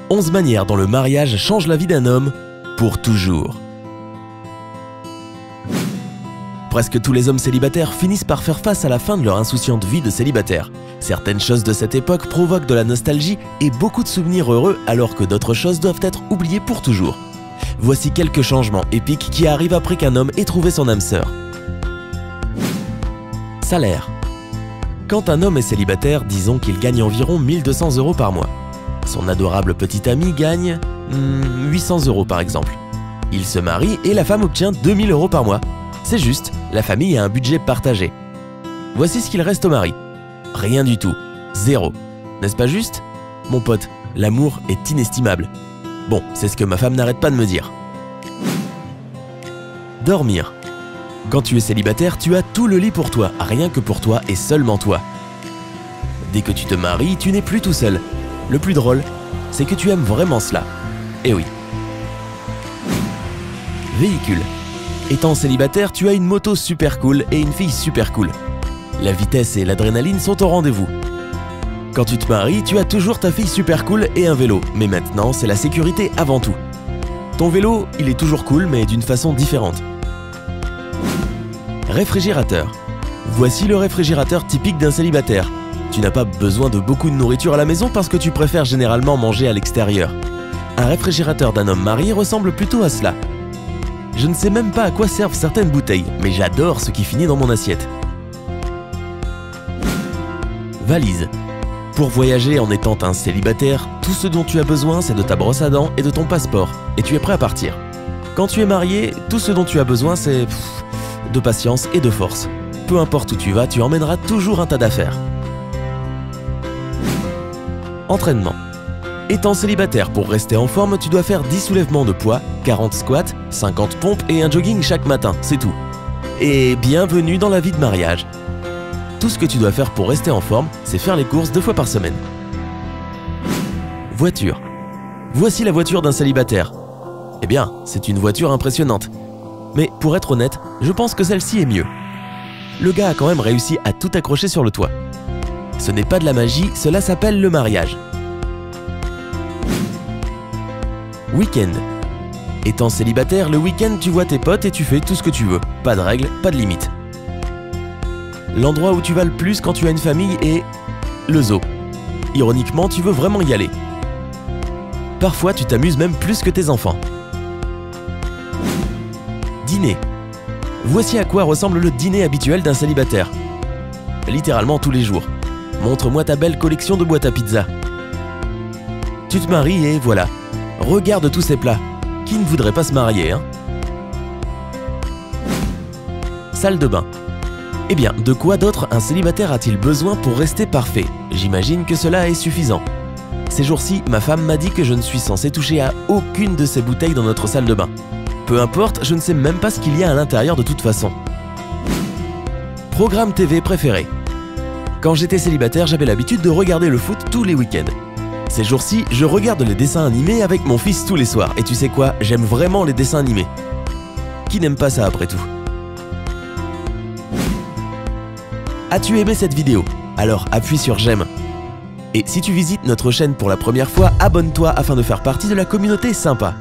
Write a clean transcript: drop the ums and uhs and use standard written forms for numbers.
11 manières dont le mariage change la vie d'un homme pour toujours. Presque tous les hommes célibataires finissent par faire face à la fin de leur insouciante vie de célibataire. Certaines choses de cette époque provoquent de la nostalgie et beaucoup de souvenirs heureux, alors que d'autres choses doivent être oubliées pour toujours. Voici quelques changements épiques qui arrivent après qu'un homme ait trouvé son âme sœur. Salaire. Quand un homme est célibataire, disons qu'il gagne environ 1 200 € par mois. Son adorable petit ami gagne 800 € par exemple. Il se marie et la femme obtient 2 000 € par mois. C'est juste, la famille a un budget partagé. Voici ce qu'il reste au mari. Rien du tout. 0. N'est-ce pas juste? Mon pote, l'amour est inestimable. Bon, c'est ce que ma femme n'arrête pas de me dire. Dormir. Quand tu es célibataire, tu as tout le lit pour toi, rien que pour toi et seulement toi. Dès que tu te maries, tu n'es plus tout seul. Le plus drôle, c'est que tu aimes vraiment cela. Eh oui. Véhicule. Étant célibataire, tu as une moto super cool et une fille super cool. La vitesse et l'adrénaline sont au rendez-vous. Quand tu te maries, tu as toujours ta fille super cool et un vélo, mais maintenant, c'est la sécurité avant tout. Ton vélo, il est toujours cool, mais d'une façon différente. Réfrigérateur. Voici le réfrigérateur typique d'un célibataire. Tu n'as pas besoin de beaucoup de nourriture à la maison parce que tu préfères généralement manger à l'extérieur. Un réfrigérateur d'un homme marié ressemble plutôt à cela. Je ne sais même pas à quoi servent certaines bouteilles, mais j'adore ce qui finit dans mon assiette. Valise. Pour voyager en étant un célibataire, tout ce dont tu as besoin, c'est de ta brosse à dents et de ton passeport, et tu es prêt à partir. Quand tu es marié, tout ce dont tu as besoin, c'est de patience et de force. Peu importe où tu vas, tu emmèneras toujours un tas d'affaires. Entraînement. Étant célibataire, pour rester en forme, tu dois faire 10 soulèvements de poids, 40 squats, 50 pompes et un jogging chaque matin, c'est tout. Et bienvenue dans la vie de mariage. Tout ce que tu dois faire pour rester en forme, c'est faire les courses 2 fois par semaine. Voiture. Voici la voiture d'un célibataire. Eh bien, c'est une voiture impressionnante. Mais pour être honnête, je pense que celle-ci est mieux. Le gars a quand même réussi à tout accrocher sur le toit. Ce n'est pas de la magie, cela s'appelle le mariage. Week-end. Étant célibataire, le week-end, tu vois tes potes et tu fais tout ce que tu veux. Pas de règles, pas de limites. L'endroit où tu vas le plus quand tu as une famille est le zoo. Ironiquement, tu veux vraiment y aller. Parfois, tu t'amuses même plus que tes enfants. Dîner. Voici à quoi ressemble le dîner habituel d'un célibataire. Littéralement tous les jours. Montre-moi ta belle collection de boîtes à pizza. Tu te maries et voilà. Regarde tous ces plats. Qui ne voudrait pas se marier, hein? Salle de bain. Eh bien, de quoi d'autre un célibataire a-t-il besoin pour rester parfait? J'imagine que cela est suffisant. Ces jours-ci, ma femme m'a dit que je ne suis censé toucher à aucune de ces bouteilles dans notre salle de bain. Peu importe, je ne sais même pas ce qu'il y a à l'intérieur de toute façon. Programme TV préféré. Quand j'étais célibataire, j'avais l'habitude de regarder le foot tous les week-ends. Ces jours-ci, je regarde les dessins animés avec mon fils tous les soirs. Et tu sais quoi? J'aime vraiment les dessins animés. Qui n'aime pas ça après tout? As-tu aimé cette vidéo? Alors appuie sur j'aime. Et si tu visites notre chaîne pour la première fois, abonne-toi afin de faire partie de la communauté sympa.